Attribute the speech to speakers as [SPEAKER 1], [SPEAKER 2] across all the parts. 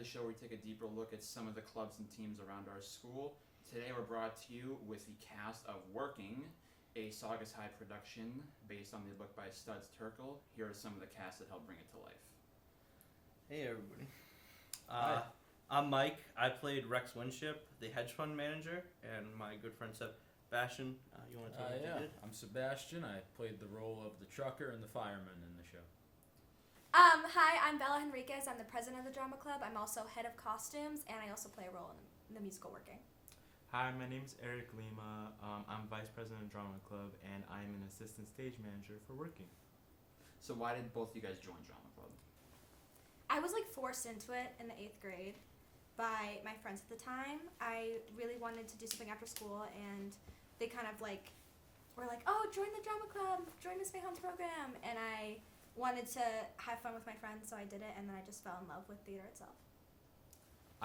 [SPEAKER 1] the show where we take a deeper look at some of the clubs and teams around our school. Today we're brought to you with the cast of Working, a Saugus High production based on the book by Studs Terkel. Here are some of the cast that helped bring it to life.
[SPEAKER 2] Hey everybody.
[SPEAKER 3] Hi.
[SPEAKER 2] I'm Mike. I played Rex Winship, the hedge fund manager, and my good friend Sebastian. You want to tell me what you did?
[SPEAKER 3] I'm Sebastian. I played the role of the trucker and the fireman in the show.
[SPEAKER 4] Hi, I'm Bella Henriquez. I'm the president of the drama club. I'm also head of costumes, and I also play a role in the musical Working.
[SPEAKER 5] Hi, my name's Eric Lima. I'm vice president of drama club, and I'm an assistant stage manager for Working.
[SPEAKER 1] So why did both of you guys join drama club?
[SPEAKER 4] I was forced into it in the 8th grade by my friends at the time. I really wanted to do something after school, and they kind of were like, oh, join the drama club, join the Stay Home program, and I wanted to have fun with my friends, so I did it, and then I just fell in love with theater itself.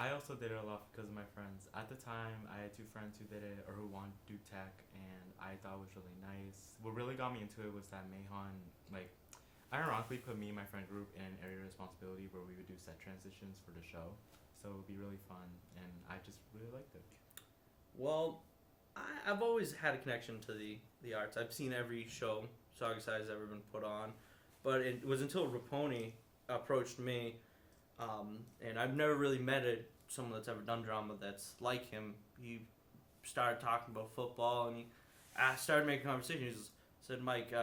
[SPEAKER 5] I also did it a lot because of my friends. At the time, I had two friends who did it or who wanted to do tech, and I thought it was really nice. What really got me into it was that Mahon, ironically put me and my friend group in an area of responsibility where we would do set transitions for the show. So it would be really fun, and I just really liked it.
[SPEAKER 2] Well, I've always had a connection to the arts. I've seen every show Saugus High has ever been put on, but it was until Raponi approached me, and I've never really met someone that's ever done drama that's like him. He started talking about football, and he started making conversation. He said, Mike,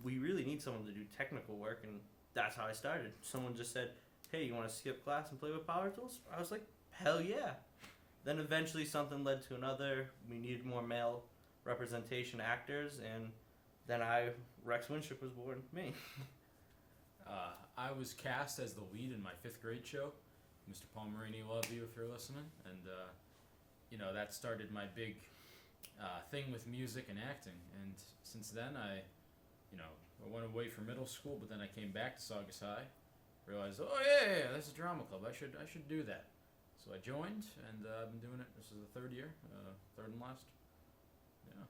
[SPEAKER 2] we really need someone to do technical work, and that's how I started. Someone just said, hey, you want to skip class and play with power tools? I was like, hell yeah. Then eventually something led to another. We needed more male representation actors, and then Rex Winship was born to me.
[SPEAKER 3] I was cast as the lead in my 5th grade show. Mr. Palmerini, love you if you're listening. And, that started my big thing with music and acting. And since then, I went away for middle school, but then I came back to Saugus High. Realized, oh yeah, that's a drama club. I should do that. So I joined, and I've been doing it. This is the 3rd year, 3rd and last. Yeah.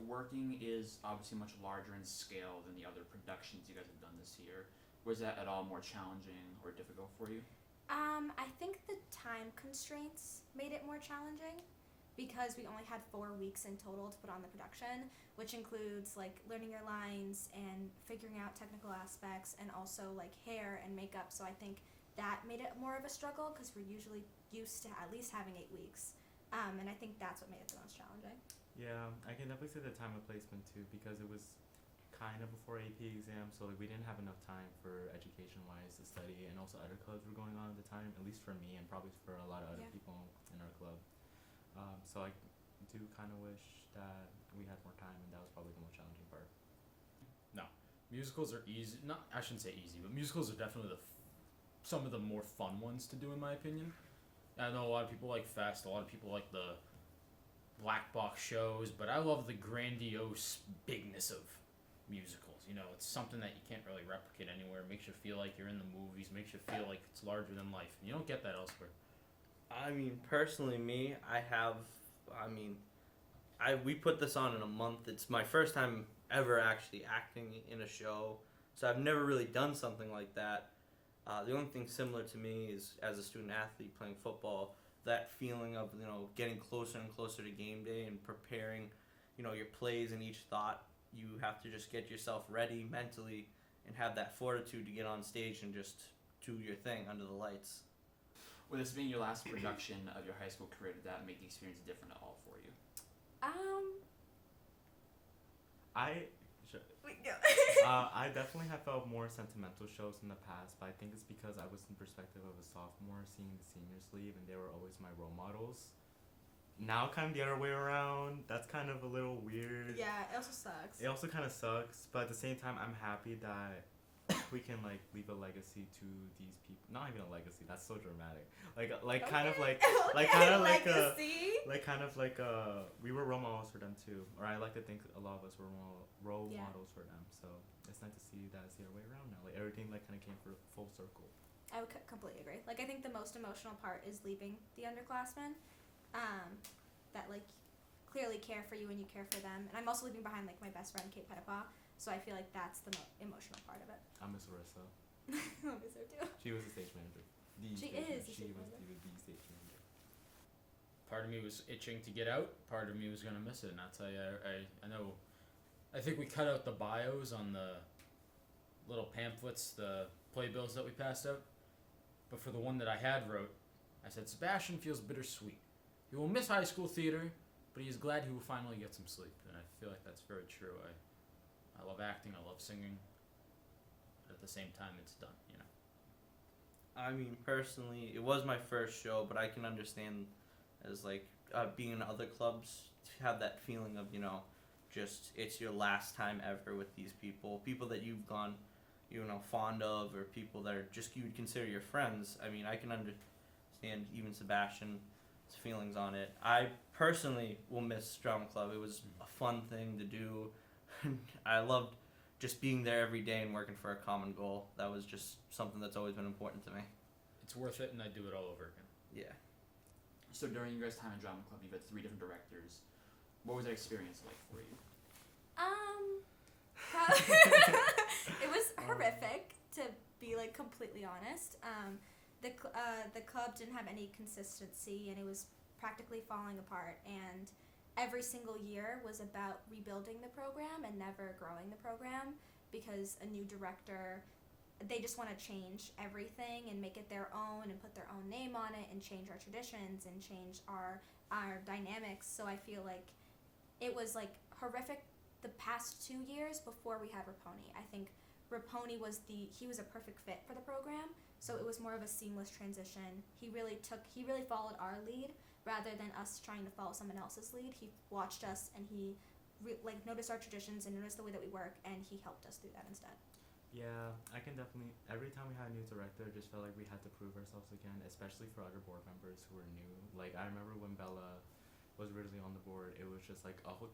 [SPEAKER 1] Working is obviously much larger in scale than the other productions you guys have done this year. Was that at all more challenging or difficult for you?
[SPEAKER 4] I think the time constraints made it more challenging because we only had 4 weeks in total to put on the production, which includes learning your lines and figuring out technical aspects and also hair and makeup. So I think that made it more of a struggle because we're usually used to at least having 8 weeks. And I think that's what made it the most challenging.
[SPEAKER 5] Yeah, I can definitely say the time of placement too, because it was kind of before AP exam, so we didn't have enough time for education-wise to study, and also other clubs were going on at the time, at least for me and probably for a lot of other people in our club. So I do kind of wish that we had more time, and that was probably the most challenging part.
[SPEAKER 3] No, musicals are easy. I shouldn't say easy, but musicals are definitely some of the more fun ones to do, in my opinion. I know a lot of people like Fest, a lot of people like the black box shows, but I love the grandiose bigness of musicals. It's something that you can't really replicate anywhere. It makes you feel like you're in the movies, makes you feel like it's larger than life. You don't get that elsewhere.
[SPEAKER 2] I mean, personally, we put this on in a month. It's my first time ever actually acting in a show, so I've never really done something like that. The only thing similar to me is as a student athlete playing football, that feeling of getting closer and closer to game day and preparing, your plays and each thought. You have to just get yourself ready mentally and have that fortitude to get on stage and just do your thing under the lights.
[SPEAKER 1] With this being your last production of your high school career, did that make the experience different at all for you?
[SPEAKER 5] I definitely have felt more sentimental shows in the past, but I think it's because I was in perspective of a sophomore seeing the seniors leave, and they were always my role models. Now kind of the other way around. That's kind of a little weird.
[SPEAKER 4] Yeah, it also sucks.
[SPEAKER 5] It also kind of sucks, but at the same time, I'm happy that we can leave a legacy to these people. Not even a legacy. That's so dramatic. We were role models for them too. Or I like to think a lot of us were role models for them. So it's nice to see that it's the other way around now. Everything kind of came full circle.
[SPEAKER 4] I would completely agree. I think the most emotional part is leaving the underclassmen. That clearly care for you and you care for them. And I'm also leaving behind my best friend Kate Pettipaw, so I feel like that's the emotional part of it.
[SPEAKER 5] I miss Larissa.
[SPEAKER 4] I miss her too.
[SPEAKER 5] She was a stage manager.
[SPEAKER 4] She
[SPEAKER 5] state
[SPEAKER 4] is.
[SPEAKER 5] champion. She was the state champion.
[SPEAKER 3] Part of me was itching to get out. Part of me was gonna miss it. And I'll tell you, I know. I think we cut out the bios on the little pamphlets, the playbills that we passed out. But for the one that I had wrote, I said, Sebastian feels bittersweet. He will miss high school theater, but he is glad he will finally get some sleep. And I feel like that's very true. I love acting. I love singing. But at the same time, it's done. You know.
[SPEAKER 2] I mean, personally, it was my first show, but I can understand as like being in other clubs to have that feeling of, you know, just it's your last time ever with these people that you've gone, you know, fond of, or people that are just you would consider your friends. I mean, I can understand even Sebastian's feelings on it. I personally will miss drama club. It was a fun thing to do. I loved just being there every day and working for a common goal. That was just something that's always been important to me.
[SPEAKER 3] It's worth it, and I'd do it all over again.
[SPEAKER 2] Yeah.
[SPEAKER 1] So during your guys' time in drama club, you've had 3 different directors. What was that experience like for you?
[SPEAKER 4] It was horrific, to be like completely honest. The club didn't have any consistency, and it was practically falling apart. And every single year was about rebuilding the program and never growing the program, because a new director, they just want to change everything and make it their own and put their own name on it and change our traditions and change our dynamics. So I feel like it was like horrific the past 2 years before we had Raponi. I think Raponi was a perfect fit for the program, so it was more of a seamless transition. He really followed our lead rather than us trying to follow someone else's lead. He watched us and he noticed our traditions and noticed the way that we work, and he helped us through that instead.
[SPEAKER 5] Yeah, I can definitely. Every time we had a new director, it just felt like we had to prove ourselves again, especially for other board members who were new. Like, I remember when Bella was originally on the board, it was just like a whole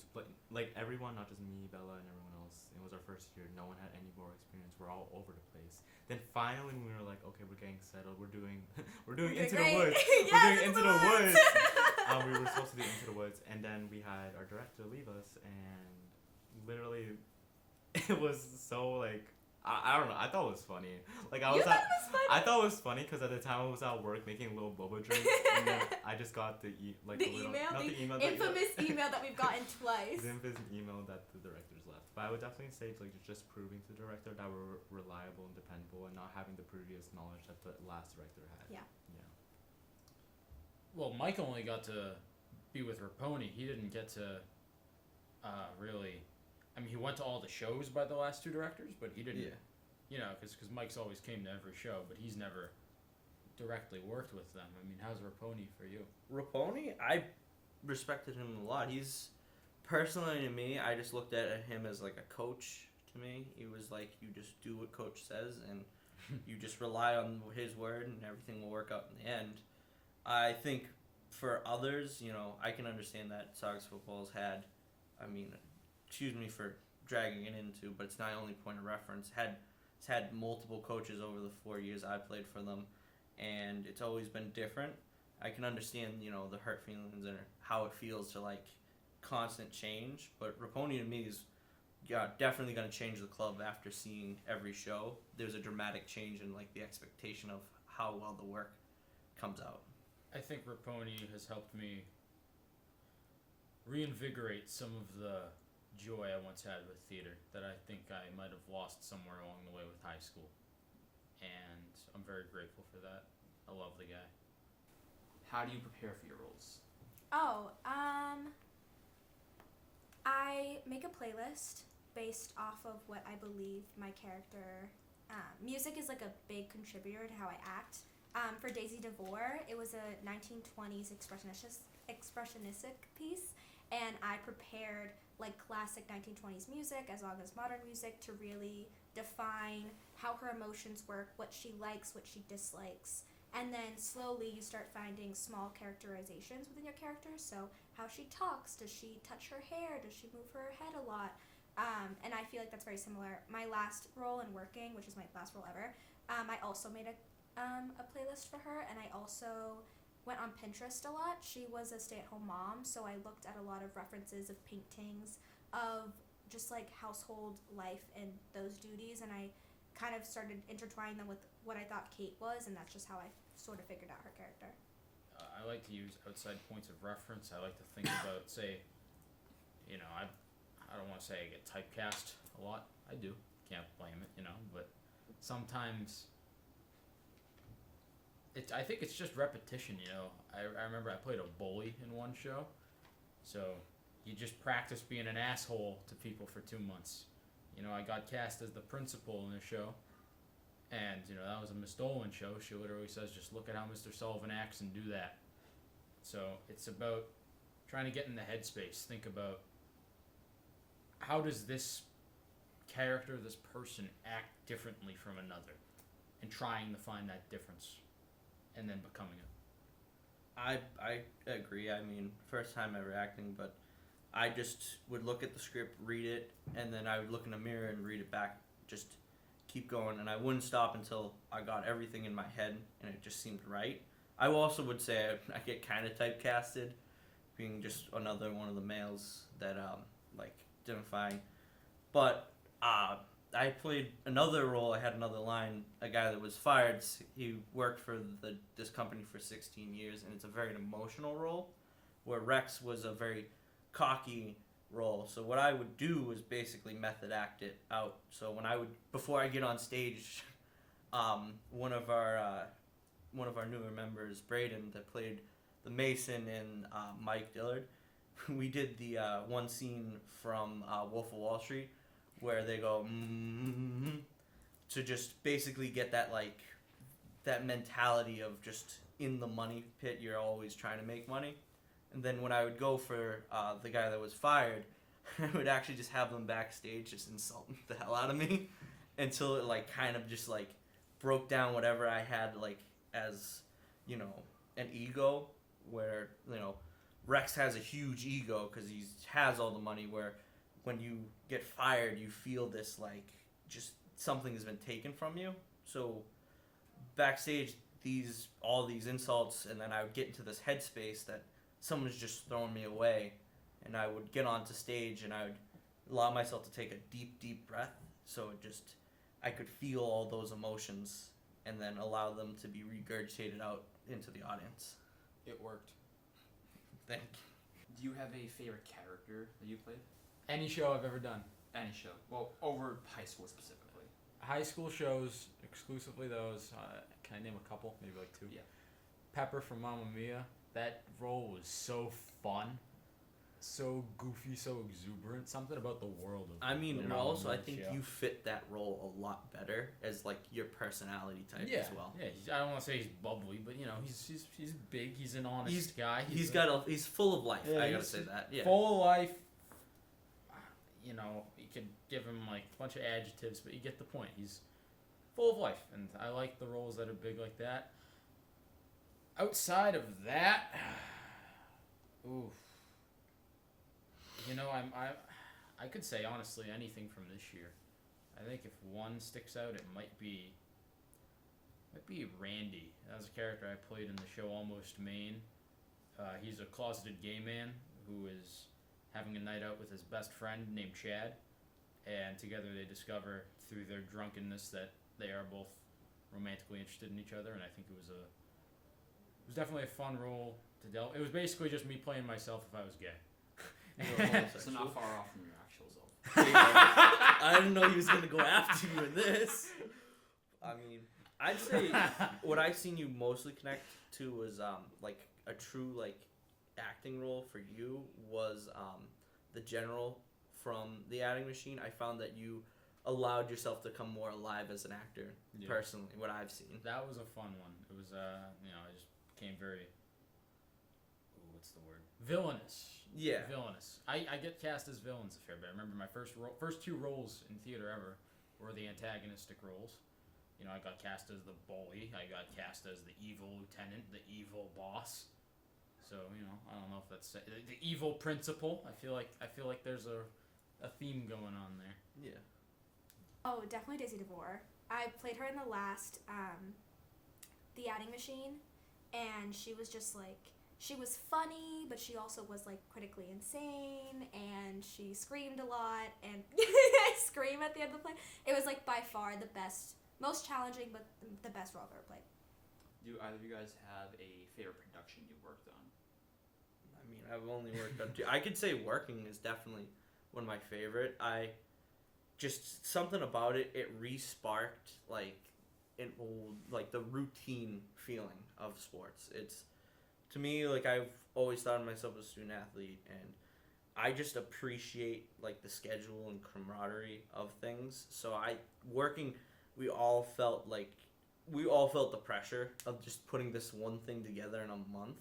[SPEAKER 5] like everyone, not just me, Bella, and everyone else. It was our first year. No one had any board experience. We're all over the place. Then finally, when we were like, okay, we're getting settled. We're doing Into the Woods.
[SPEAKER 4] Yes,
[SPEAKER 5] we're doing Into the Woods. We were supposed to do Into the Woods, and then we had our director leave us, and literally, it was so like. I don't know. I thought it was funny. Like I
[SPEAKER 4] You
[SPEAKER 5] was
[SPEAKER 4] thought it was funny?
[SPEAKER 5] I thought it was funny because at the time I was at work making a little boba drink, and then I just got the email,
[SPEAKER 4] infamous email that we've gotten twice.
[SPEAKER 5] The infamous email that the directors left. But I would definitely say like just proving to the director that we're reliable and dependable, and not having the previous knowledge that the last director had.
[SPEAKER 4] Yeah.
[SPEAKER 5] Yeah.
[SPEAKER 3] Well, Mike only got to be with Raponi. He didn't get to really. I mean, he went to all the shows by the last 2 directors, but he didn't.
[SPEAKER 2] Yeah.
[SPEAKER 3] You know, because Mike's always came to every show, but he's never directly worked with them. I mean, how's Raponi for you?
[SPEAKER 2] Raponi, I respected him a lot. He's personally to me, I just looked at him as like a coach to me. He was like, you just do what coach says and you just rely on his word and everything will work out in the end. I think for others, you know, I can understand that Saugus football's had, I mean, excuse me for dragging it into, but it's not only point of reference. It's had multiple coaches over the 4 years I played for them, and it's always been different. I can understand, you know, the hurt feelings and how it feels to like constant change, but Raponi to me is definitely going to change the club after seeing every show. There's a dramatic change in like the expectation of how well the work comes out.
[SPEAKER 3] I think Raponi has helped me reinvigorate some of the joy I once had with theater that I think I might have lost somewhere along the way with high school. And I'm very grateful for that. I love the guy.
[SPEAKER 1] How do you prepare for your roles?
[SPEAKER 4] I make a playlist based off of what I believe my character. Music is like a big contributor to how I act. For Daisy DeVore, it was a 1920s expressionistic piece, and I prepared like classic 1920s music as well as modern music to really define how her emotions work, what she likes, what she dislikes. And then slowly you start finding small characterizations within your character. So how she talks, does she touch her hair, does she move her head a lot? And I feel like that's very similar. My last role in working, which is my last role ever, I also made a playlist for her, and I also went on Pinterest a lot. She was a stay-at-home mom, so I looked at a lot of references of paintings of just like household life and those duties, and I kind of started intertwining them with what I thought Kate was, and that's just how I sort of figured out her character.
[SPEAKER 3] I like to use outside points of reference. I like to think about, say, I don't want to say I get typecast a lot. I do. Can't blame it, but sometimes I think it's just repetition, I remember I played a bully in one show, so you just practice being an asshole to people for 2 months. I got cast as the principal in the show, and that was a Miss Dolan show. She literally says, just look at how Mr. Sullivan acts and do that. So it's about trying to get in the headspace, think about how does this character, this person, act differently from another, and trying to find that difference, and then becoming it.
[SPEAKER 2] I agree. I mean, first time ever acting, but I just would look at the script, read it, and then I would look in the mirror and read it back, just keep going, and I wouldn't stop until I got everything in my head and it just seemed right. I also would say I get kind of typecasted, being just another one of the males that didn't find. But I played another role. I had another line. A guy that was fired. He worked for this company for 16 years, and it's a very emotional role, where Rex was a very cocky role. So what I would do was basically method act it out. So before I get on stage, one of our newer members, Braden, that played the Mason and Mike Dillard, we did the one scene from Wolf of Wall Street where they go to just basically get that mentality of just in the money pit, you're always trying to make money. And then when I would go for the guy that was fired, I would actually just have them backstage just insult the hell out of me until it kind of just broke down whatever I had as an ego, where Rex has a huge ego because he has all the money, where when you get fired you feel this just something has been taken from you. So backstage, all these insults, and then I would get into this headspace that someone's just throwing me away, and I would get onto stage and I would allow myself to take a deep breath, so I could feel all those emotions and then allow them to be regurgitated out into the audience.
[SPEAKER 1] It worked.
[SPEAKER 2] Thank you.
[SPEAKER 1] Do you have a favorite character that you played?
[SPEAKER 3] Any show I've ever done.
[SPEAKER 1] Any show. Well, over high school specifically.
[SPEAKER 3] High school shows, exclusively those. Can I name a couple? Maybe 2.
[SPEAKER 1] Yeah.
[SPEAKER 3] Pepper from Mamma Mia. That role was so fun, so goofy, so exuberant. Something about the world of
[SPEAKER 2] I mean,
[SPEAKER 3] the
[SPEAKER 2] and
[SPEAKER 3] Mamma
[SPEAKER 2] also I
[SPEAKER 3] Mia
[SPEAKER 2] think
[SPEAKER 3] show.
[SPEAKER 2] you fit that role a lot better as your personality type
[SPEAKER 3] Yeah,
[SPEAKER 2] as well.
[SPEAKER 3] yeah. I don't want to say he's bubbly, but he's big. He's an honest guy.
[SPEAKER 2] He's full of life.
[SPEAKER 3] Yeah,
[SPEAKER 2] I gotta
[SPEAKER 3] he's
[SPEAKER 2] say that. Yeah.
[SPEAKER 3] full of life. You could give him a bunch of adjectives, but you get the point. He's full of life, and I like the roles that are big like that. Outside of that, oof. I could say honestly anything from this year. I think if one sticks out, it might be Randy. That was a character I played in the show Almost Maine. He's a closeted gay man who is having a night out with his best friend named Chad, and together they discover through their drunkenness that they are both romantically interested in each other, and I think it was definitely a fun role to delve. It was basically just me playing myself if I was gay.
[SPEAKER 1] So not far off from your actual self.
[SPEAKER 2] I didn't know he was gonna go after you in this. I mean, I'd say what I've seen you mostly connect to was a true acting role for you was the general from The Adding Machine. I found that you allowed yourself to come more alive as an actor.
[SPEAKER 3] Yeah.
[SPEAKER 2] Personally, what I've seen.
[SPEAKER 3] That was a fun one. It was I just became very what's the word? Villainous.
[SPEAKER 2] Yeah.
[SPEAKER 3] Villainous. I get cast as villains a fair bit. I remember my first 2 roles in theater ever were the antagonistic roles. I got cast as the bully. I got cast as the evil lieutenant, the evil boss. So I don't know if that's the evil principal. I feel like there's a theme going on there.
[SPEAKER 2] Yeah.
[SPEAKER 4] Oh, definitely Daisy DeVore. I played her in the last The Adding Machine, and she was just she was funny, but she also was like critically insane, and she screamed a lot, and I scream at the end of the play. It was like by far the best, most challenging, but the best role I've ever played.
[SPEAKER 1] Do either of you guys have a favorite production you worked on?
[SPEAKER 2] I mean, I've only worked on two. I could say working is definitely one of my favorite. I just something about it. It re-sparked like an old, like the routine feeling of sports. It's to me like I've always thought of myself as a student athlete, and I just appreciate like the schedule and camaraderie of things. So we all felt the pressure of just putting this one thing together in a month.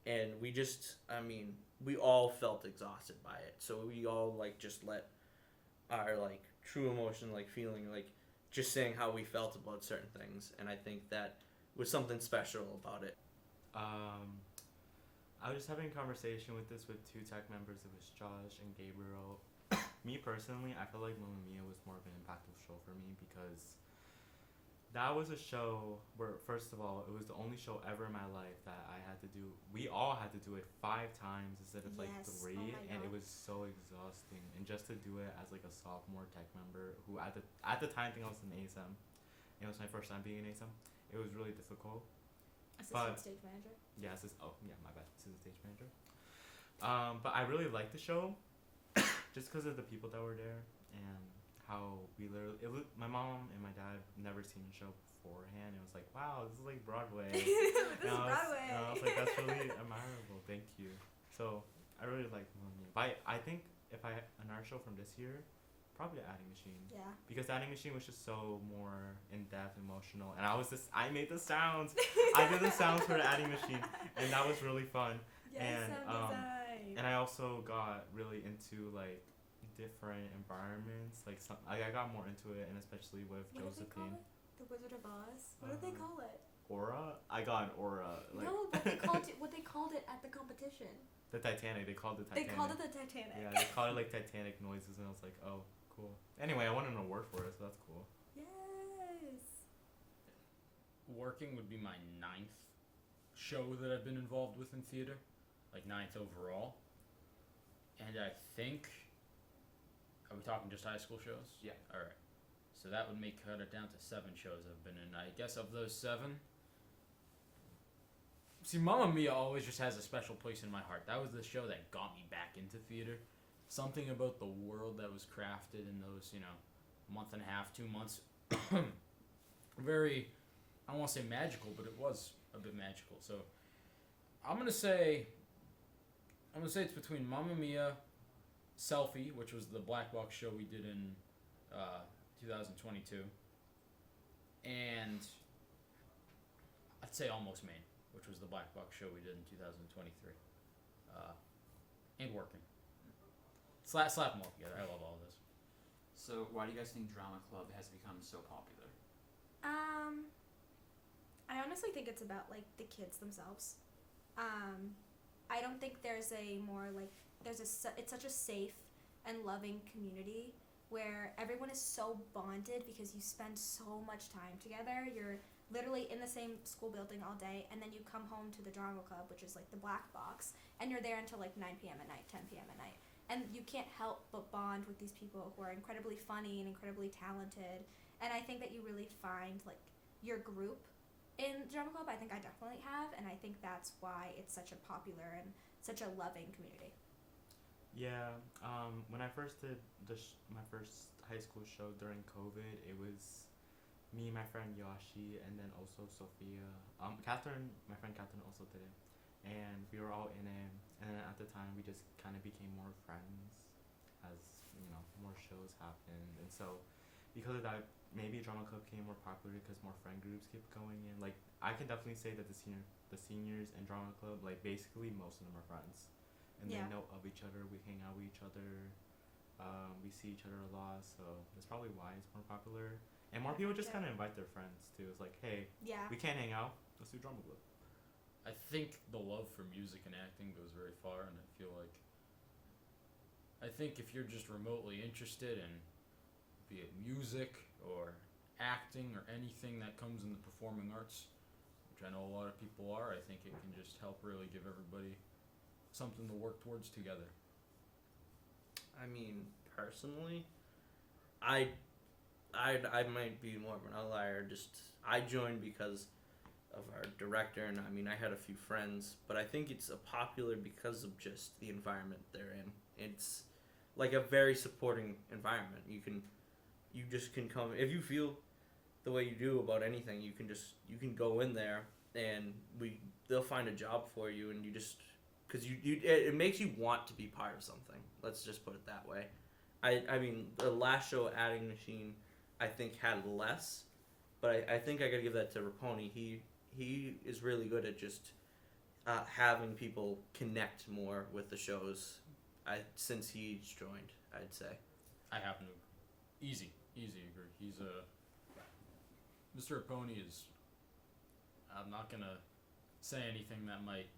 [SPEAKER 2] And we all felt exhausted by it. So we all like just let our like true emotion, like feeling, like just saying how we felt about certain things. And I think that was something special about it.
[SPEAKER 5] I was just having a conversation with two tech members. It was Josh and Gabriel. Me personally, I feel like Mamma Mia was more of an impactful show for me because that was a show where, first of all, it was the only show ever in my life that we all had to do it 5 times instead of like 3, and it was so exhausting. And just to do it as like a sophomore tech member who at the time I think I was an ASM, it was my first time being an ASM, it was really difficult.
[SPEAKER 4] Assistant stage manager.
[SPEAKER 5] Yeah, my bad. Assistant stage manager. But I really liked the show just because of the people that were there and how my mom and my dad never seen the show beforehand. It was like, wow, this is like Broadway.
[SPEAKER 4] This is Broadway.
[SPEAKER 5] And I was like, that's really admirable. Thank you. So I really like Mamma Mia. But I think if another show from this year, probably The Adding Machine.
[SPEAKER 4] Yeah.
[SPEAKER 5] Because The Adding Machine was just so more in-depth, emotional. And I made the sounds. I did the sounds for The Adding Machine. And that was really fun.
[SPEAKER 4] Yes,
[SPEAKER 5] and
[SPEAKER 4] sound design.
[SPEAKER 5] and I also got really into like different environments. Like I got more into it, and especially with
[SPEAKER 4] What did they call
[SPEAKER 5] Josephine.
[SPEAKER 4] it? The Wizard of Oz? What did they call it?
[SPEAKER 5] Aura? I got an aura. Like
[SPEAKER 4] No, but what they called it at the competition.
[SPEAKER 5] the Titanic. They called it
[SPEAKER 4] They
[SPEAKER 5] Titanic.
[SPEAKER 4] called it the Titanic.
[SPEAKER 5] Yeah, they called it like Titanic noises, and I was like, oh, cool. Anyway, I won an award for it, so that's cool.
[SPEAKER 4] Yes.
[SPEAKER 3] Working would be my 9th show that I've been involved with in theater, like 9th overall. And I think, are we talking just high school shows?
[SPEAKER 1] Yeah.
[SPEAKER 3] All right. So that would cut it down to 7 shows I've been in. I guess of those 7, see, Mamma Mia always just has a special place in my heart. That was the show that got me back into theater. Something about the world that was crafted in those, month and a half, 2 months. Very, I don't want to say magical, but it was a bit magical. So I'm gonna say it's between Mamma Mia, Selfie, which was the black box show we did in 2022, and I'd say Almost Maine, which was the black box show we did in 2023, and Working. Slap them all together. I love all of this.
[SPEAKER 1] So why do you guys think drama club has become so popular?
[SPEAKER 4] I honestly think it's about like the kids themselves. I don't think there's a more like it's such a safe and loving community where everyone is so bonded because you spend so much time together. You're literally in the same school building all day, and then you come home to the drama club, which is like the black box, and you're there until like 9 p.m. at night, 10 p.m. at night. And you can't help but bond with these people who are incredibly funny and incredibly talented. And I think that you really find like your group in drama club. I think I definitely have, and I think that's why it's such a popular and such a loving community.
[SPEAKER 5] Yeah, when I first did my first high school show during COVID, it was me, my friend Yoshi, and then also Sophia. My friend Catherine also did it, and we were all in it. And then at the time, we just kind of became more friends as more shows happened, and so because of that, maybe drama club became more popular because more friend groups kept going in. Like I can definitely say that the seniors in drama club, like basically most of them are friends. And they know of each other. We hang out with each other. We see each other a lot, so that's probably why it's more popular. And more people just kind of invite their friends too. It's like, hey, we can't hang out. Let's do drama club.
[SPEAKER 3] I think the love for music and acting goes very far, and I think if you're just remotely interested in, be it music or acting or anything that comes in the performing arts, which I know a lot of people are, I think it can just help really give everybody something to work towards together.
[SPEAKER 2] I mean, personally, I might be more of an outlier. Just I joined because of our director, and I mean, I had a few friends, but I think it's popular because of just the environment they're in. It's like a very supporting environment. You just can come if you feel the way you do about anything. You can go in there, and they'll find a job for you, and you just because it makes you want to be part of something. Let's just put it that way. I mean, the last show, Adding Machine, I think had less, but I think I gotta give that to Raponi. He is really good at just having people connect more with the shows. Since he's joined, I'd say.
[SPEAKER 3] I happen to easy agree. He's a Mr. Raponi is. I'm not gonna say anything that might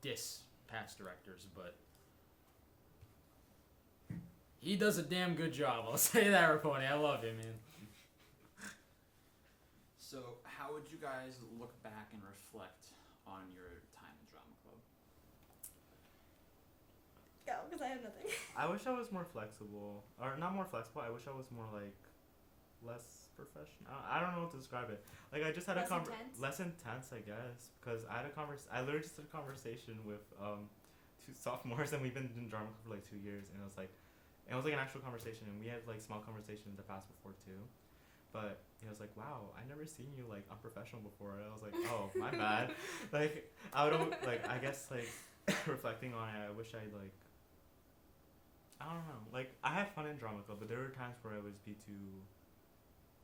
[SPEAKER 3] diss past directors, but he does a damn good job. I'll say that, Raponi. I love him, man.
[SPEAKER 1] So, how would you guys look back and reflect on your time in drama club?
[SPEAKER 4] Go, because I have nothing.
[SPEAKER 5] I wish I was more flexible, or not more flexible. I wish I was more like less professional. I don't know what to describe it. Like I just had
[SPEAKER 4] Less intense?
[SPEAKER 5] less intense, I guess, because I literally just had a conversation with two sophomores, and we've been in drama club for like 2 years, and it was like an actual conversation, and we had like small conversations in the past before too. But he was like, "Wow, I never seen you like unprofessional before." And I was like, "Oh, my bad." Like I don't like. I guess like reflecting on it, I wish I like. I don't know. Like I had fun in drama club, but there were times where I would be too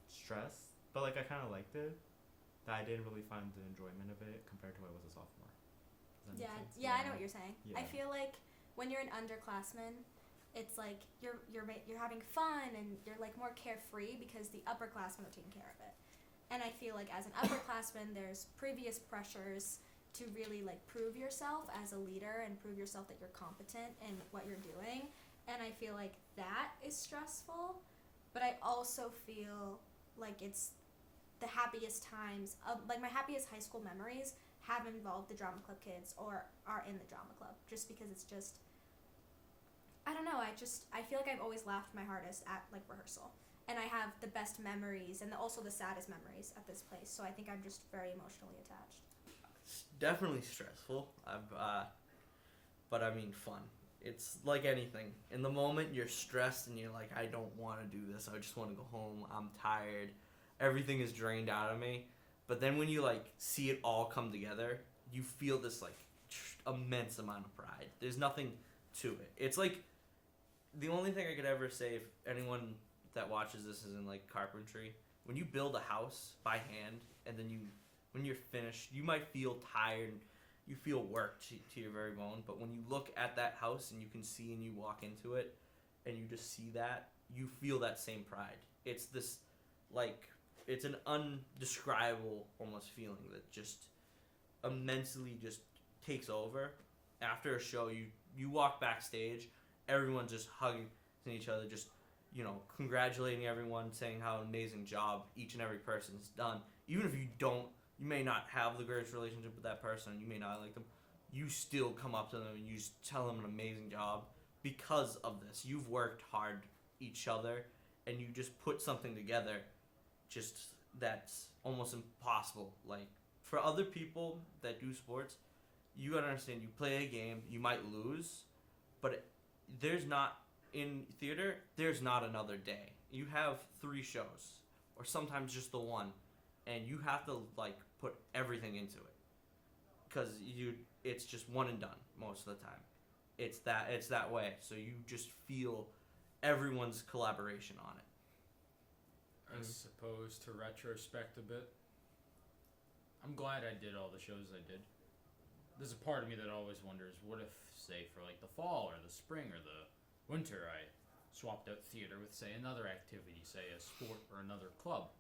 [SPEAKER 5] stressed. But like I kind of liked it. That I didn't really find the enjoyment of it compared to when I was a sophomore. Does that make sense?
[SPEAKER 4] Yeah, I know what you're saying.
[SPEAKER 5] Yeah.
[SPEAKER 4] I feel like when you're an underclassman, it's like you're having fun and you're like more carefree because the upperclassmen are taking care of it. And I feel like as an upperclassman, there's previous pressures to really like prove yourself as a leader and prove yourself that you're competent in what you're doing. And I feel like that is stressful, but I also feel like it's the happiest times of like my happiest high school memories have involved the drama club kids or are in the drama club, just because it's just I don't know, I feel like I've always laughed my hardest at like rehearsal, and I have the best memories and also the saddest memories at this place, so I think I'm just very emotionally attached.
[SPEAKER 2] It's definitely stressful. But I mean fun. It's like anything. In the moment, you're stressed and you're like, I don't want to do this. I just want to go home. I'm tired. Everything is drained out of me. But then when you like see it all come together, you feel this like immense amount of pride. There's nothing to it. It's like the only thing I could ever say if anyone that watches this is in like carpentry, when you build a house by hand and then when you're finished, you might feel tired. You feel worked to your very bone, but when you look at that house and you can see and you walk into it and you just see that, you feel that same pride. It's this, like, it's an undescribable almost feeling that just immensely just takes over. After a show, you walk backstage, everyone's just hugging each other, just, congratulating everyone, saying how amazing job each and every person's done. Even if you may not have the greatest relationship with that person, you may not like them, you still come up to them and you just tell them an amazing job because of this. You've worked hard each other and you just put something together just that's almost impossible. Like, for other people that do sports, you gotta understand, you play a game, you might lose, but in theater, there's not another day. You have 3 shows, or sometimes just the one, and you have to like put everything into it because it's just one and done most of the time. It's that way, so you just feel everyone's collaboration on it.
[SPEAKER 3] I suppose to retrospect a bit, I'm glad I did all the shows I did. There's a part of me that always wonders, what if, say, for like the fall or the spring or the winter, I swapped out theater with, say, another activity, say a sport or another club.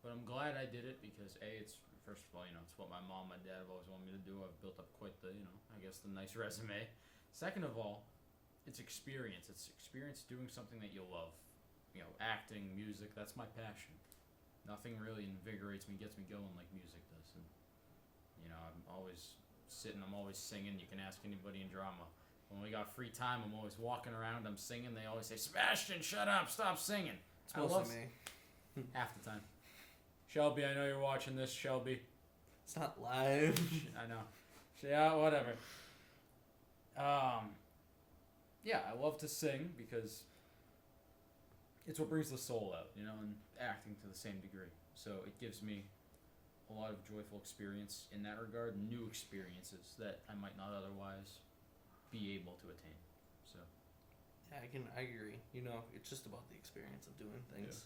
[SPEAKER 3] But I'm glad I did it because it's first of all, it's what my mom and dad have always wanted me to do. I've built up quite the, I guess the nice resume. Second of all, it's experience. It's experience doing something that you love. Acting, music, that's my passion. nothing really invigorates me, gets me going like music does. And I'm always sitting, I'm always singing. You can ask anybody in drama. When we got free time, I'm always walking around, I'm singing. They always say, Sebastian, shut up, stop singing.
[SPEAKER 2] It's mostly me.
[SPEAKER 3] Half the time. Shelby, I know you're watching this, Shelby.
[SPEAKER 2] It's not live.
[SPEAKER 3] I know. Yeah, whatever. Yeah, I love to sing because it's what brings the soul out, and acting to the same degree. So it gives me a lot of joyful experience in that regard, new experiences that I might not otherwise be able to attain. So
[SPEAKER 2] Yeah, I agree. It's just about the experience of doing things.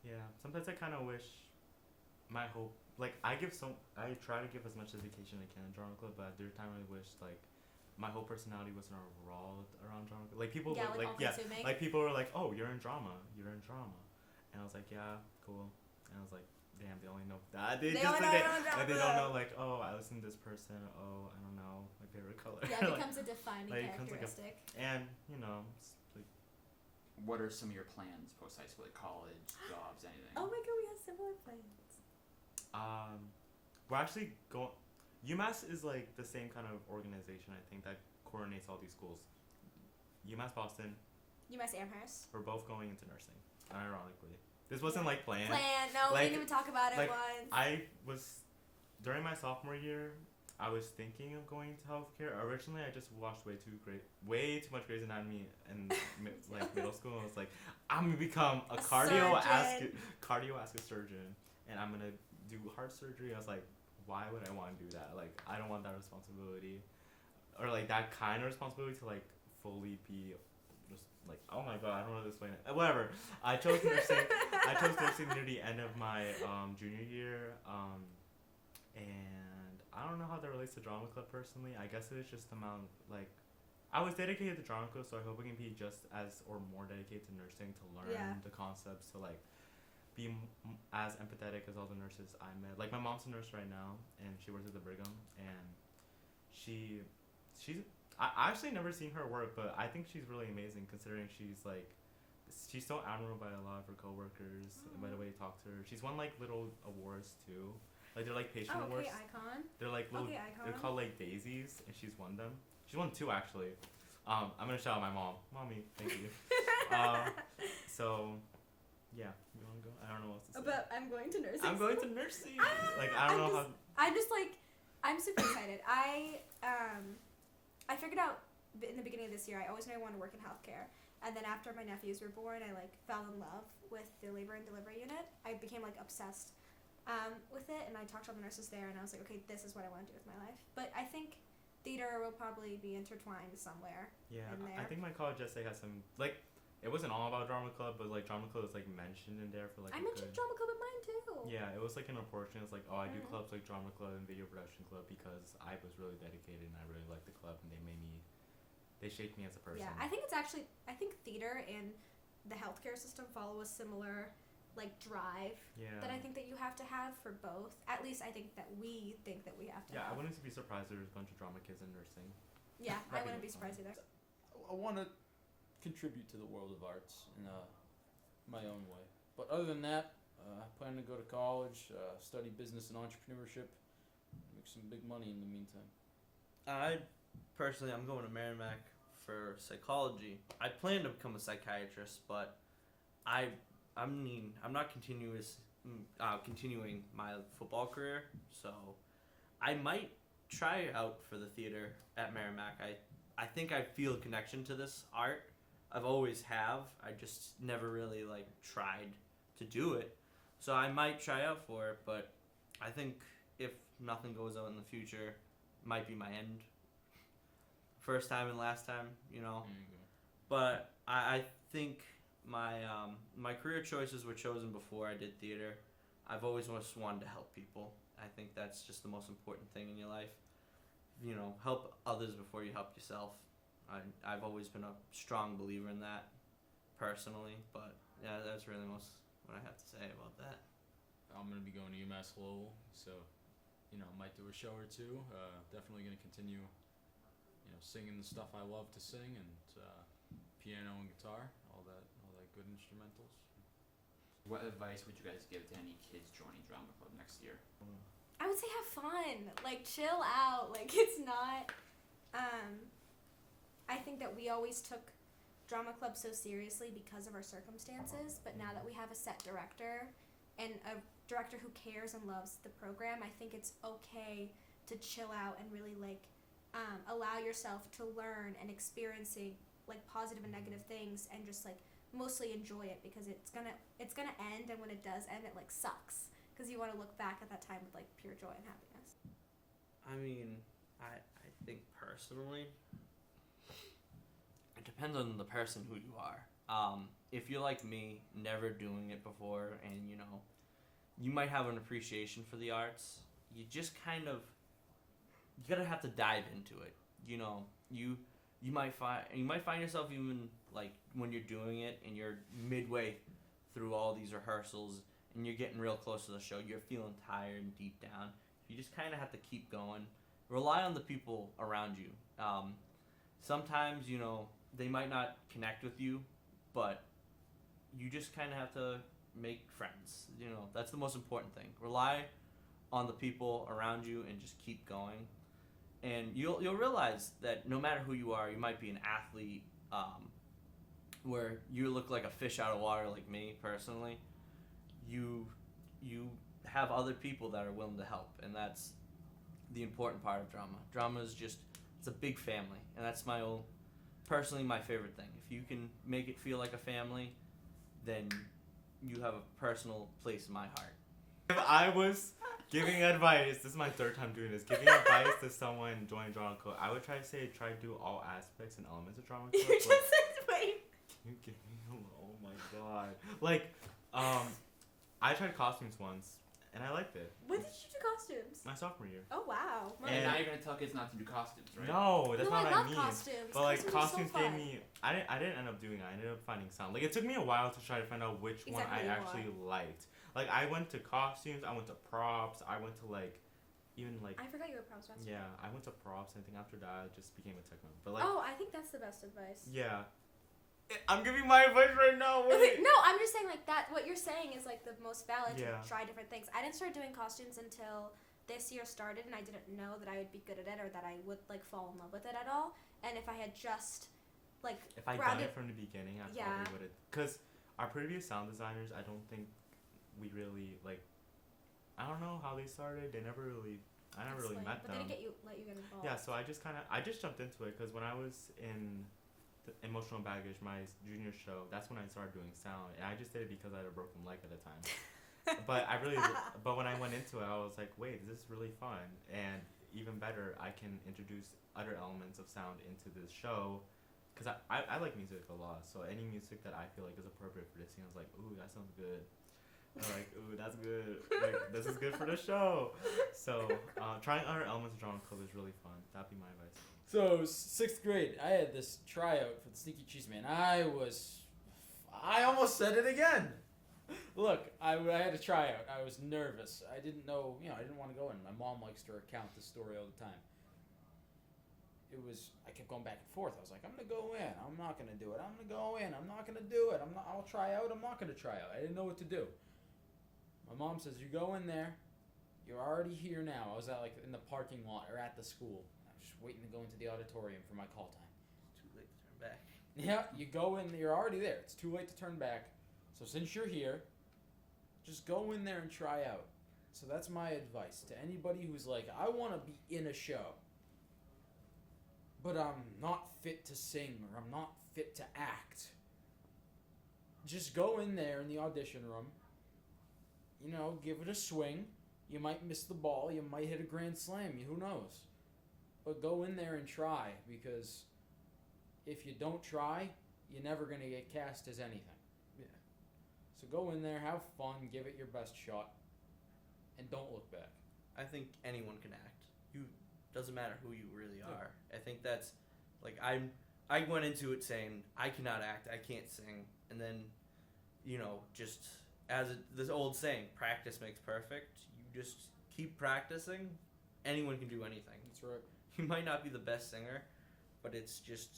[SPEAKER 5] Yeah, sometimes I kind of wish my hope, like, I try to give as much dedication as I can in drama club, but at the time I wish, like, my whole personality wasn't revolved around drama club. Like, people
[SPEAKER 4] Yeah,
[SPEAKER 5] were,
[SPEAKER 4] like all-consuming.
[SPEAKER 5] like, people were like, oh, you're in drama. And I was like, yeah, cool. And I was like, damn, they only know that. They don't know, like, oh, I listen to this person. Oh, I don't know, my favorite color.
[SPEAKER 4] Yeah, it becomes a defining
[SPEAKER 5] like, it becomes like
[SPEAKER 4] characteristic.
[SPEAKER 5] and, it's like,
[SPEAKER 1] What are some of your plans post high school, like college, jobs, anything?
[SPEAKER 4] Oh my god, we have similar plans.
[SPEAKER 5] we're actually going. UMass is like the same kind of organization, I think, that coordinates all these schools. UMass Boston,
[SPEAKER 4] UMass Amherst.
[SPEAKER 5] we're both going into nursing. Ironically, this wasn't like planned.
[SPEAKER 4] No,
[SPEAKER 5] Like-
[SPEAKER 4] we didn't even talk about it
[SPEAKER 5] like,
[SPEAKER 4] once.
[SPEAKER 5] I was during my sophomore year. I was thinking of going to healthcare. Originally, I just watched way too much Grey's Anatomy in middle school. I was like, I'm gonna become a cardiovascular surgeon, and I'm gonna do heart surgery. I was like, why would I want to do that? Like, I don't want that responsibility, or like that kind of responsibility to like fully be just like, oh my god, I don't know how to explain it. Whatever. I chose nursing. I chose nursing near the end of my junior year, and I don't know how that relates to drama club personally. I guess it's just the amount, like, I was dedicated to drama club, so I hope I can be just as or more dedicated to nursing to learn the concepts, to like be as empathetic as all the nurses I met. Like, my mom's a nurse right now, and she works at the Brigham, and she's I actually never seen her work, but I think she's really amazing considering she's so admirable by a lot of her coworkers. By the way you talk to her, she's won like little awards too. Like, they're like patient awards.
[SPEAKER 4] Icon.
[SPEAKER 5] They're like little.
[SPEAKER 4] Icon.
[SPEAKER 5] They're called like daisies, and she's won them. She's won 2 actually. I'm gonna shout out my mom. Mommy, thank you. So, yeah, you wanna go? I don't know what else to say.
[SPEAKER 4] But I'm going to nursing.
[SPEAKER 5] I'm going to nursing. Like, I don't know how.
[SPEAKER 4] I'm super excited. I figured out in the beginning of this year I always knew I wanted to work in healthcare, and then after my nephews were born, I like fell in love with the labor and delivery unit. I became like obsessed with it, and I talked to all the nurses there, and I was like, okay, this is what I want to do with my life. But I think theater will probably be intertwined somewhere.
[SPEAKER 5] Yeah,
[SPEAKER 4] in there.
[SPEAKER 5] I think my college essay has some, like, it wasn't all about drama club, but like drama club was like mentioned in there for like.
[SPEAKER 4] I mentioned drama club at mine too.
[SPEAKER 5] Yeah, it was like an opportunity. It's like, oh, I do
[SPEAKER 4] Mhm.
[SPEAKER 5] clubs like drama club and video production club because I was really dedicated and I really liked the club, and they shaped me as a person.
[SPEAKER 4] Yeah, I think theater and the healthcare system follow a similar like drive
[SPEAKER 5] Yeah.
[SPEAKER 4] that I think that you have to have for both. At least I think that we have to
[SPEAKER 5] Yeah,
[SPEAKER 4] have.
[SPEAKER 5] I wouldn't be surprised if there's a bunch of drama kids in nursing.
[SPEAKER 4] Yeah, I
[SPEAKER 5] That'd
[SPEAKER 4] wouldn't
[SPEAKER 5] be
[SPEAKER 4] be surprised either.
[SPEAKER 3] I want to contribute to the world of arts in my own way. But other than that, I plan to go to college, study business and entrepreneurship, make some big money in the meantime.
[SPEAKER 2] I'm going to Merrimack for psychology. I plan to become a psychiatrist, but I'm not continuing my football career, so I might try out for the theater at Merrimack. I think I feel a connection to this art. I've always have. I just never really like tried to do it. So I might try out for it, but I think if nothing goes out in the future, it might be my end. First time and last time,
[SPEAKER 3] There you go.
[SPEAKER 2] But I think my career choices were chosen before I did theater. I've always just wanted to help people. I think that's just the most important thing in your life. Help others before you help yourself. I've always been a strong believer in that, personally. But yeah, that's really most what I have to say about that.
[SPEAKER 3] I'm going to be going to UMass Lowell, so, might do a show or two. Definitely going to continue, singing the stuff I love to sing, and piano and guitar, all that good instrumentals.
[SPEAKER 1] What advice would you guys give to any kids joining drama club next year?
[SPEAKER 4] I would say have fun. Like, chill out. Like, it's not. I think that we always took drama club so seriously because of our circumstances, but now that we have a set director and a director who cares and loves the program, I think it's okay to chill out and really, like, allow yourself to learn and experiencing, like, positive and negative things and just, like, mostly enjoy it, because it's gonna end, and when it does end, it, like, sucks. Because you want to look back at that time with, like, pure joy and happiness.
[SPEAKER 2] I mean, I think personally, it depends on the person who you are. If you're like me, never doing it before, and, you know, you might have an appreciation for the arts, you just kind of, you gotta have to dive into it. You know, you might find yourself even, like, when you're doing it and you're midway through all these rehearsals and you're getting real close to the show, you're feeling tired and deep down. You just kind of have to keep going. Rely on the people around you. Sometimes, you know, they might not connect with you, but you just kind of have to make friends. You know, that's the most important thing. Rely on the people around you and just keep going. And you'll realize that no matter who you are, you might be an athlete where you look like a fish out of water, like me personally. You have other people that are willing to help, and that's the important part of drama. Drama is just, it's a big family, and that's personally my favorite thing. If you can make it feel like a family, then you have a personal place in my heart.
[SPEAKER 5] If I was giving advice, this is my third time doing this, giving advice to someone joining drama club, I would try to do all aspects and elements of drama club.
[SPEAKER 4] You just said, wait.
[SPEAKER 5] Can you give me oh my god. Like, I tried costumes once, and I liked it.
[SPEAKER 4] When did you do costumes?
[SPEAKER 5] My sophomore year.
[SPEAKER 4] Oh, wow.
[SPEAKER 1] And now you're gonna tell kids not to do costumes, right?
[SPEAKER 5] No, that's not
[SPEAKER 4] I
[SPEAKER 5] what
[SPEAKER 4] love
[SPEAKER 5] I mean.
[SPEAKER 4] costumes.
[SPEAKER 5] But like
[SPEAKER 4] costumes are so
[SPEAKER 5] gave
[SPEAKER 4] fun.
[SPEAKER 5] me, I didn't end up doing it. I ended up finding sound. Like, it took me a while to try to find out which one I
[SPEAKER 4] Exactly what you
[SPEAKER 5] actually liked. Like, I went to costumes, I went to props, I went to like, even like.
[SPEAKER 4] I forgot you were a props master.
[SPEAKER 5] Yeah, I went to props, and I think after that I just became a techno. But like.
[SPEAKER 4] Oh, I think that's the best advice.
[SPEAKER 5] Yeah. I'm giving my advice right now.
[SPEAKER 4] Okay, no, I'm just saying, like, that, what you're saying is, like, the most valid
[SPEAKER 5] Yeah.
[SPEAKER 4] to try different things. I didn't start doing costumes until this year started, and I didn't know that I would be good at it or that I would, like, fall in love with it at all. And if I had just, like,
[SPEAKER 5] If I'd done it from the beginning, I probably would have. Because our previous sound designers, I don't think we really, like, I don't know how they started. I never really met
[SPEAKER 4] but
[SPEAKER 5] them.
[SPEAKER 4] they didn't let you get involved.
[SPEAKER 5] Yeah, so I just jumped into it because when I was in the Emotional Baggage, my junior show, that's when I started doing sound, and I just did it because I had a broken leg at the time. but when I went into it, I was like, wait, this is really fun, and even better, I can introduce other elements of sound into this show, because I like music a lot, so any music that I feel like is appropriate for this scene, I was like, ooh, that sounds good. I'm like, ooh, that's good. Like, this is good for the show. So, trying other elements of drama club is really fun. That'd be my advice.
[SPEAKER 3] So, 6th grade, I had this tryout for the Sneaky Cheese Man. I almost said it again. Look, I had a tryout. I was nervous. I didn't know, I didn't want to go in. My mom likes to recount this story all the time. I kept going back and forth. I was like, I'm going to go in. I'm not going to do it. I'm going to go in. I'm not going to do it. I'll try out. I'm not going to try out. I didn't know what to do. My mom says, you go in there. You're already here now. I was in the parking lot or at the school. I was just waiting to go into the auditorium for my call time.
[SPEAKER 2] Too late to turn back.
[SPEAKER 3] Yeah, you go in. You're already there. It's too late to turn back. So since you're here, just go in there and try out. So that's my advice to anybody who's like, I want to be in a show, but I'm not fit to sing or I'm not fit to act. Just go in there in the audition room. Give it a swing. You might miss the ball. You might hit a grand slam. Who knows? But go in there and try, because if you don't try, you're never going to get cast as anything.
[SPEAKER 2] Yeah.
[SPEAKER 3] So go in there, have fun, give it your best shot, and don't look back.
[SPEAKER 2] I think anyone can act. Doesn't matter who you really are. I think that's, like, I went into it saying, I cannot act, I can't sing, and then, just this old saying, practice makes perfect. You just keep practicing. Anyone can do anything.
[SPEAKER 3] That's right.
[SPEAKER 2] You might not be the best singer, but it's just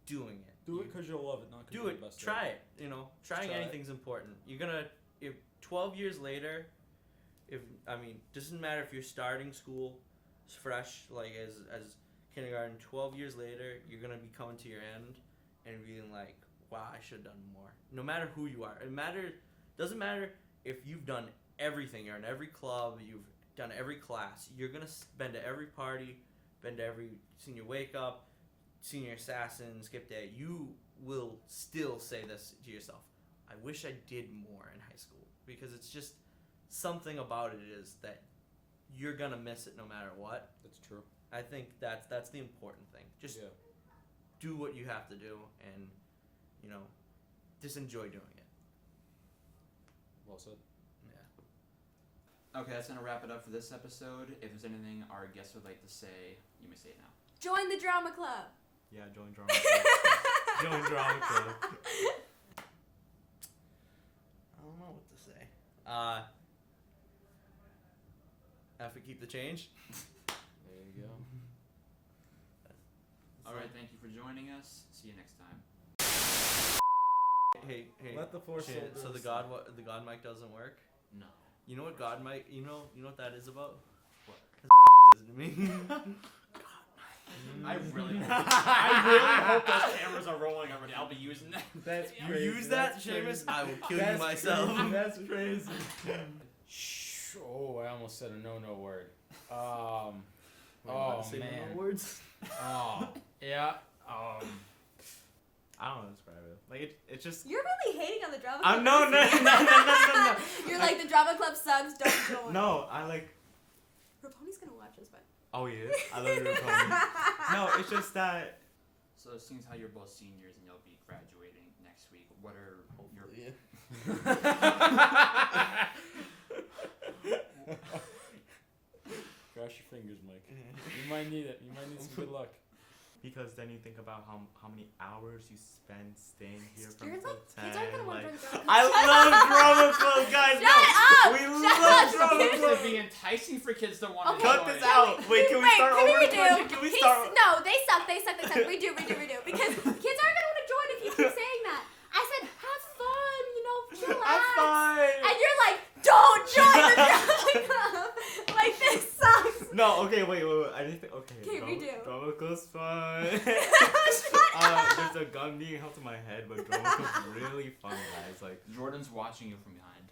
[SPEAKER 2] doing it.
[SPEAKER 3] Do it because you'll love it, not because
[SPEAKER 2] Do
[SPEAKER 3] you're
[SPEAKER 2] it.
[SPEAKER 3] the best.
[SPEAKER 2] Try it. Trying
[SPEAKER 3] try
[SPEAKER 2] anything's important. You're gonna if 12 years later, doesn't matter if you're starting school fresh, like as kindergarten. 12 years later, you're gonna be coming to your end and being like, wow, I should have done more. No matter who you are, doesn't matter if you've done everything. You're in every club, you've done every class. You're gonna been to every party, been to every senior wake up, senior assassin, skip day. You will still say this to yourself: I wish I did more in high school, because it's just something about it is that you're gonna miss it no matter what.
[SPEAKER 3] That's true.
[SPEAKER 2] I think that's the important thing. Just do what you have to do, and just enjoy doing it.
[SPEAKER 3] Well said.
[SPEAKER 2] Yeah.
[SPEAKER 1] Okay, that's gonna wrap it up for this episode. If there's anything our guests would like to say, you may say it now.
[SPEAKER 4] Join the drama club.
[SPEAKER 5] Yeah, join drama club. Join drama club.
[SPEAKER 2] I don't know what to say. Have to keep the change.
[SPEAKER 3] There you go.
[SPEAKER 1] All right, thank you for joining us. See you next time.
[SPEAKER 2] Hey.
[SPEAKER 3] Let the force
[SPEAKER 2] Shit, so the God mic doesn't work.
[SPEAKER 1] No.
[SPEAKER 2] You know what God mic? You know what that is about?
[SPEAKER 1] What?
[SPEAKER 2] Isn't it me?
[SPEAKER 1] I really hope those cameras are rolling already. I'll be using that.
[SPEAKER 3] That's
[SPEAKER 2] You use that, Seamus? I will kill you myself.
[SPEAKER 3] That's crazy. Shh. Oh, I almost said a no word. Oh man.
[SPEAKER 2] Words.
[SPEAKER 3] Oh yeah.
[SPEAKER 5] I don't know how to describe it. Like it's just.
[SPEAKER 4] You're really hating on the drama club.
[SPEAKER 5] No.
[SPEAKER 4] You're like, the drama club sucks, don't join.
[SPEAKER 5] No, I like.
[SPEAKER 4] Raponi's gonna watch this, but.
[SPEAKER 5] Oh yeah, I love your opponent. No, it's just that.
[SPEAKER 1] So seeing as how you're both seniors and you'll be graduating next week, what are your
[SPEAKER 3] Cross your fingers, Mike. You might need it. You might need some good luck.
[SPEAKER 5] Because then you think about how many hours you spend staying here from
[SPEAKER 4] You're
[SPEAKER 5] till
[SPEAKER 4] like,
[SPEAKER 5] 10.
[SPEAKER 4] kids aren't gonna want to
[SPEAKER 5] like,
[SPEAKER 4] join drama club.
[SPEAKER 5] I love drama club, guys.
[SPEAKER 4] Shut up!
[SPEAKER 5] We
[SPEAKER 4] Shut
[SPEAKER 5] love
[SPEAKER 4] up!
[SPEAKER 5] drama
[SPEAKER 1] It's
[SPEAKER 5] club.
[SPEAKER 1] to be enticing for kids to want to
[SPEAKER 4] Okay,
[SPEAKER 5] Cut
[SPEAKER 1] join.
[SPEAKER 5] this out. Wait, can we start over? Can we start?
[SPEAKER 4] No, they suck. We do. Because kids aren't gonna want to join if you keep saying that. I said, have fun, relax.
[SPEAKER 5] Have fun.
[SPEAKER 4] And you're like, don't join the drama club. Like, this sucks.
[SPEAKER 5] No, okay, wait. I didn't think. Okay,
[SPEAKER 4] Okay, redo.
[SPEAKER 5] drama club's fun.
[SPEAKER 4] Shut
[SPEAKER 5] There's a gun being held to my head, but drama club's really fun, guys. Like,
[SPEAKER 1] Jordan's watching you from behind.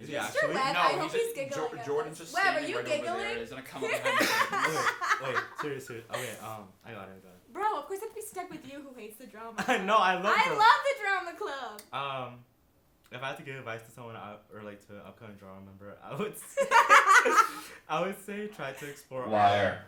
[SPEAKER 5] is he
[SPEAKER 4] Mr.
[SPEAKER 5] actually?
[SPEAKER 4] Webb,
[SPEAKER 1] No,
[SPEAKER 4] I hope he's
[SPEAKER 1] just-
[SPEAKER 4] giggling at
[SPEAKER 1] Jordan's
[SPEAKER 4] us.
[SPEAKER 1] just
[SPEAKER 4] Webb, are
[SPEAKER 1] standing
[SPEAKER 4] you
[SPEAKER 1] right over there.
[SPEAKER 4] giggling?
[SPEAKER 1] He's gonna come up behind you.
[SPEAKER 5] Wait, serious. Okay, I got it.
[SPEAKER 4] Bro, of course I have to be stuck with you who hates the drama.
[SPEAKER 5] No, I love
[SPEAKER 4] I
[SPEAKER 5] drama.
[SPEAKER 4] love the drama club.
[SPEAKER 5] If I had to give advice to someone or like to an upcoming drama member, I would say try to explore.
[SPEAKER 1] Liar.